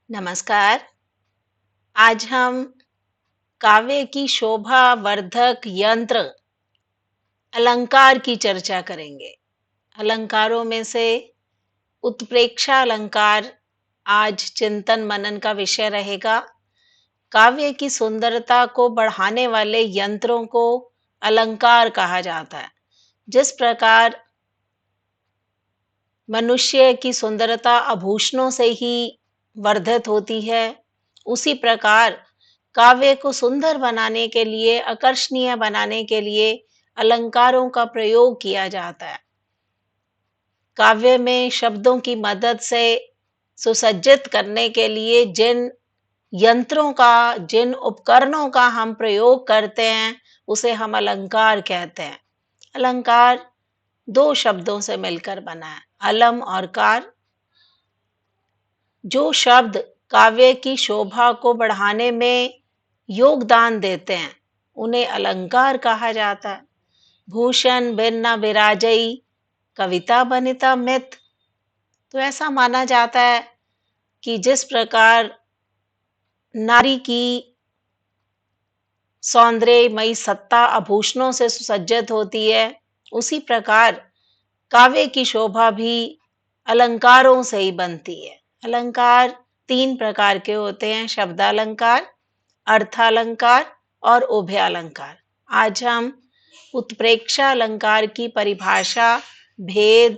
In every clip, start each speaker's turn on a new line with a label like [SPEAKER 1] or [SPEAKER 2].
[SPEAKER 1] नमस्कार। आज हम काव्य की शोभा वर्धक यंत्र अलंकार की चर्चा करेंगे। अलंकारों में से उत्प्रेक्षा अलंकार आज चिंतन मनन का विषय रहेगा। काव्य की सुंदरता को बढ़ाने वाले यंत्रों को अलंकार कहा जाता है। जिस प्रकार मनुष्य की सुंदरता आभूषणों से ही वर्धित होती है, उसी प्रकार काव्य को सुंदर बनाने के लिए, आकर्षणीय बनाने के लिए अलंकारों का प्रयोग किया जाता है। काव्य में शब्दों की मदद से सुसज्जित करने के लिए जिन यंत्रों का, जिन उपकरणों का हम प्रयोग करते हैं, उसे हम अलंकार कहते हैं। अलंकार 2 शब्दों से मिलकर बना है, अलम और कार। जो शब्द काव्य की शोभा को बढ़ाने में योगदान देते हैं, उन्हें अलंकार कहा जाता है। भूषण भिन्न विराजई, कविता बनिता मित। तो ऐसा माना जाता है कि जिस प्रकार नारी की सौंदर्यमयी सत्ता आभूषणों से सुसज्जित होती है, उसी प्रकार काव्य की शोभा भी अलंकारों से ही बनती है। अलंकार 3 प्रकार के होते हैं, शब्दालंकार, अर्थालंकार और उभयालंकार। आज हम उत्प्रेक्षा अलंकार की परिभाषा, भेद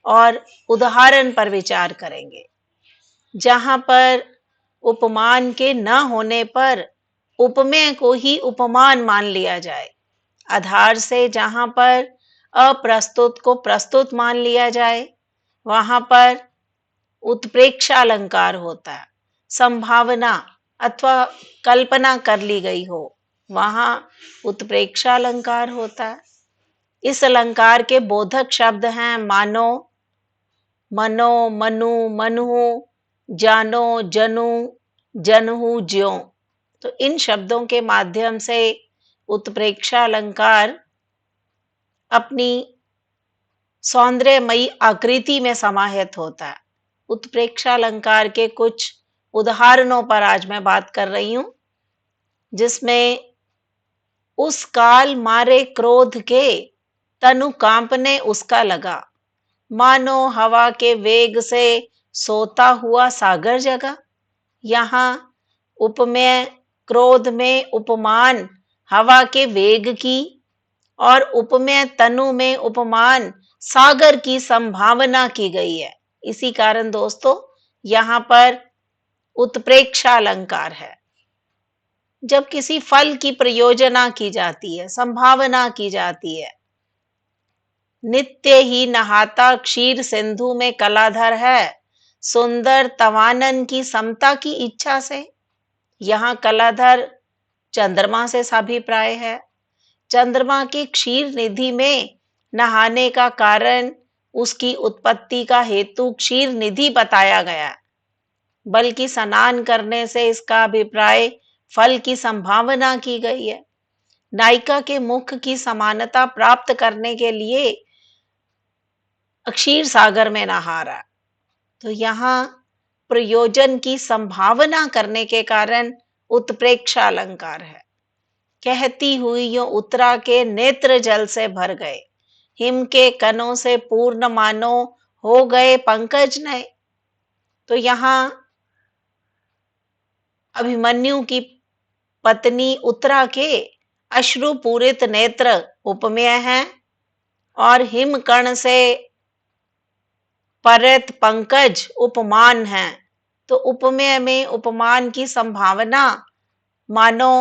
[SPEAKER 1] और उदाहरण पर विचार करेंगे। जहां पर उपमान के न होने पर उपमेय को ही उपमान मान लिया जाए। आधार से जहां पर अप्रस्तुत को प्रस्तुत मान लिया जाए, वहां पर उत्प्रेक्षा अलंकार होता है। संभावना अथवा कल्पना कर ली गई हो, वहां उत्प्रेक्षा अलंकार होता है। इस अलंकार के बोधक शब्द हैं मानो, मनो, मनु, मनुहु, जानो, जनु, जनहु, ज्यों। तो इन शब्दों के माध्यम से उत्प्रेक्षा अलंकार अपनी सौंदर्यमयी आकृति में समाहित होता है। उत्प्रेक्षा अलंकार के कुछ उदाहरणों पर आज मैं बात कर रही हूं, जिसमें उस काल मारे क्रोध के, तनु कांपने उसका लगा, मानो हवा के वेग से सोता हुआ सागर जगा। यहाँ उपमेय क्रोध में उपमान हवा के वेग की और उपमेय तनु में उपमान सागर की संभावना की गई है। इसी कारण दोस्तों, यहाँ पर उत्प्रेक्षा अलंकार है। जब किसी फल की प्रयोजना की जाती है, संभावना की जाती है, नित्य ही नहाता क्षीर सिंधु में कलाधर है, सुंदर तवानन की समता की इच्छा से। यहाँ कलाधर चंद्रमा से साभिप्राय है। चंद्रमा की क्षीर निधि में नहाने का कारण, उसकी उत्पत्ति का हेतु क्षीर निधि बताया गया, बल्कि स्नान करने से इसका अभिप्राय फल की संभावना की गई है। नायिका के मुख की समानता प्राप्त करने के लिए क्षीर सागर में नहा रहा। तो यहाँ प्रयोजन की संभावना करने के कारण उत्प्रेक्षा अलंकार है। कहती हुई यो उतरा के नेत्र जल से भर गए, हिम के कणों से पूर्ण मानो हो गए पंकज नए। तो यहाँ अभिमन्यु की पत्नी उत्तरा के अश्रु पूरित नेत्र उपमेय हैं और हिम कण से परित पंकज उपमान है। तो उपमेय में उपमान की संभावना मानो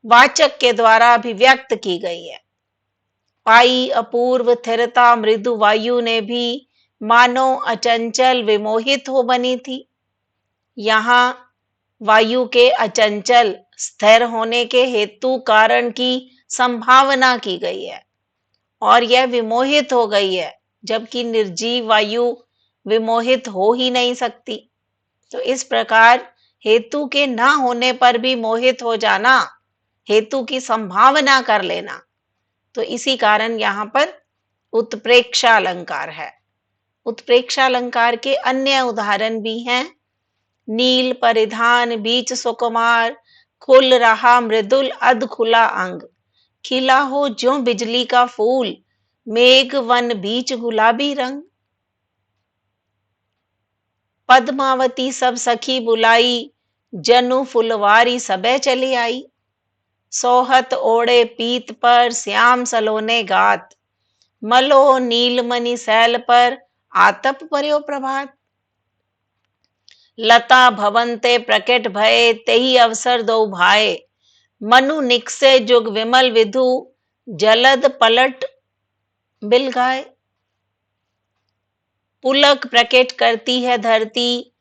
[SPEAKER 1] वाचक के द्वारा अभिव्यक्त की गई है। पाई अपूर्व स्थिरता मृदु वायु ने भी मानो अचंचल विमोहित हो बनी थी। यहाँ वायु के अचंचल स्थिर होने के हेतु कारण की संभावना की गई है और यह विमोहित हो गई है, जबकि निर्जीव वायु विमोहित हो ही नहीं सकती। तो इस प्रकार हेतु के ना होने पर भी मोहित हो जाना, हेतु की संभावना कर लेना, तो इसी कारण यहाँ पर उत्प्रेक्षा अलंकार है। उत्प्रेक्षा अलंकार के अन्य उदाहरण भी हैं, नील परिधान बीच सुकुमार, खुल रहा मृदुल अध खुला अंग, खिला हो ज्यों बिजली का फूल, मेघ वन बीच गुलाबी रंग। पद्मावती सब सखी बुलाई, जनु फुलवारी सबे चली आई। सोहत ओढ़े पीत पर श्याम सलोने गात, मलो नीलमणि सैल पर आतप पर्यो प्रभात। लता भवन ते प्रकट भये, तेहि अवसर दो भाए, मनु निकसे जुग विमल विधु, जलद पलट बिल गाए। पुलक प्रकट करती है धरती,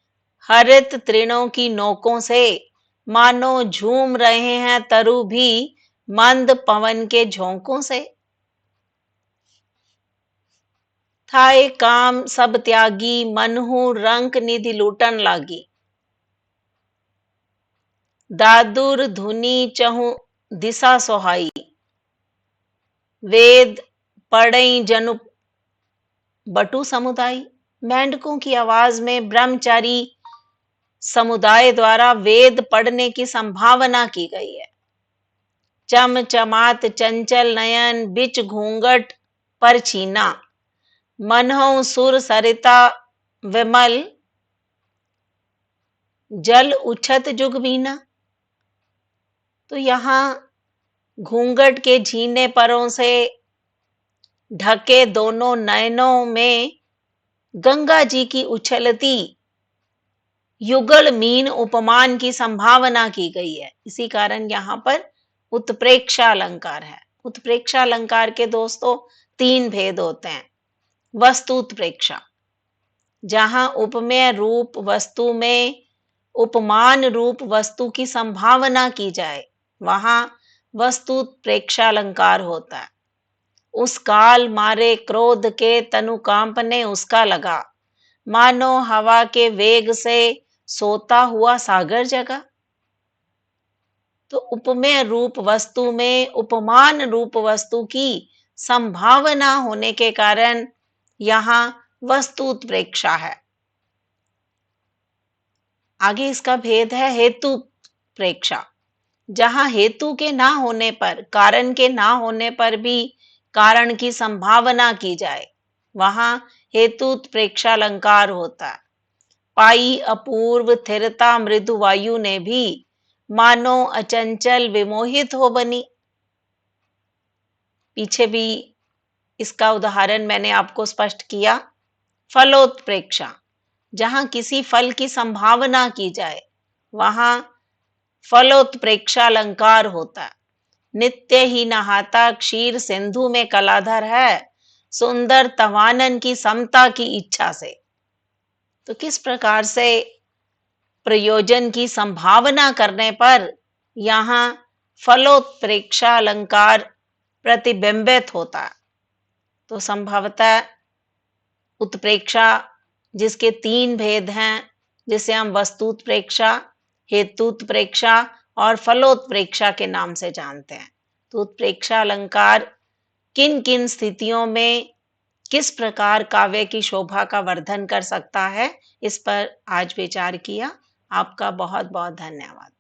[SPEAKER 1] हरित तृणों की नोकों से, मानो झूम रहे हैं तरु भी, मंद पवन के झोंकों से। थाए काम सब त्यागी, मनहु रंक निधि लूटन लागी। दादुर धुनी चहु दिशा सोहाई, वेद पढ़ई जनु बटु समुदाय। मेंढकों की आवाज में ब्रह्मचारी समुदाय द्वारा वेद पढ़ने की संभावना की गई है। चमचमात चंचल नयन बिच घूंघट पर छीना, मनहु सुर सरिता विमल, जल उछत जुग बीना। तो यहाँ घूंघट के झीने परों से ढके दोनों नयनों में गंगा जी की उछलती युगल मीन उपमान की संभावना की गई है। इसी कारण यहाँ पर उत्प्रेक्षा अलंकार है। उत्प्रेक्षा अलंकार के दोस्तों 3 भेद होते हैं। वस्तु उत्प्रेक्षा, जहां उपमेय रूप वस्तु में उपमान रूप वस्तु की संभावना की जाए, वहां वस्तु उत्प्रेक्षा अलंकार होता है। उस काल मारे क्रोध के तनु कांपने उसका लगा, मानो हवा के वेग से सोता हुआ सागर जगा। तो उपमेय रूप वस्तु में उपमान रूप वस्तु की संभावना होने के कारण यहां वस्तु उत्प्रेक्षा है। आगे इसका भेद है हेतु प्रेक्षा, जहां हेतु के ना होने पर, कारण के ना होने पर भी कारण की संभावना की जाए, वहां हेतु प्रेक्षा अलंकार होता है। पाई अपूर्व स्थिरता मृदु वायु ने भी, मानो अचंचल विमोहित हो बनी। पीछे भी इसका उदाहरण मैंने आपको स्पष्ट किया। फलोत्प्रेक्षा, जहां किसी फल की संभावना की जाए, वहां फलोत्प्रेक्षा अलंकार होता है। नित्य ही नहाता क्षीर सिंधु में कलाधर है, सुंदर तवानन की समता की इच्छा से। तो किस प्रकार से प्रयोजन की संभावना करने पर यहां फलोत्प्रेक्षा अलंकार प्रतिबिंबित होता है। तो संभवतः उत्प्रेक्षा जिसके 3 भेद हैं, जिसे हम वस्तुत्प्रेक्षा, हेतुत्प्रेक्षा और फलोत्प्रेक्षा के नाम से जानते हैं। तो उत्प्रेक्षा अलंकार किन किन स्थितियों में किस प्रकार काव्य की शोभा का वर्धन कर सकता है, इस पर आज विचार किया। आपका बहुत बहुत धन्यवाद।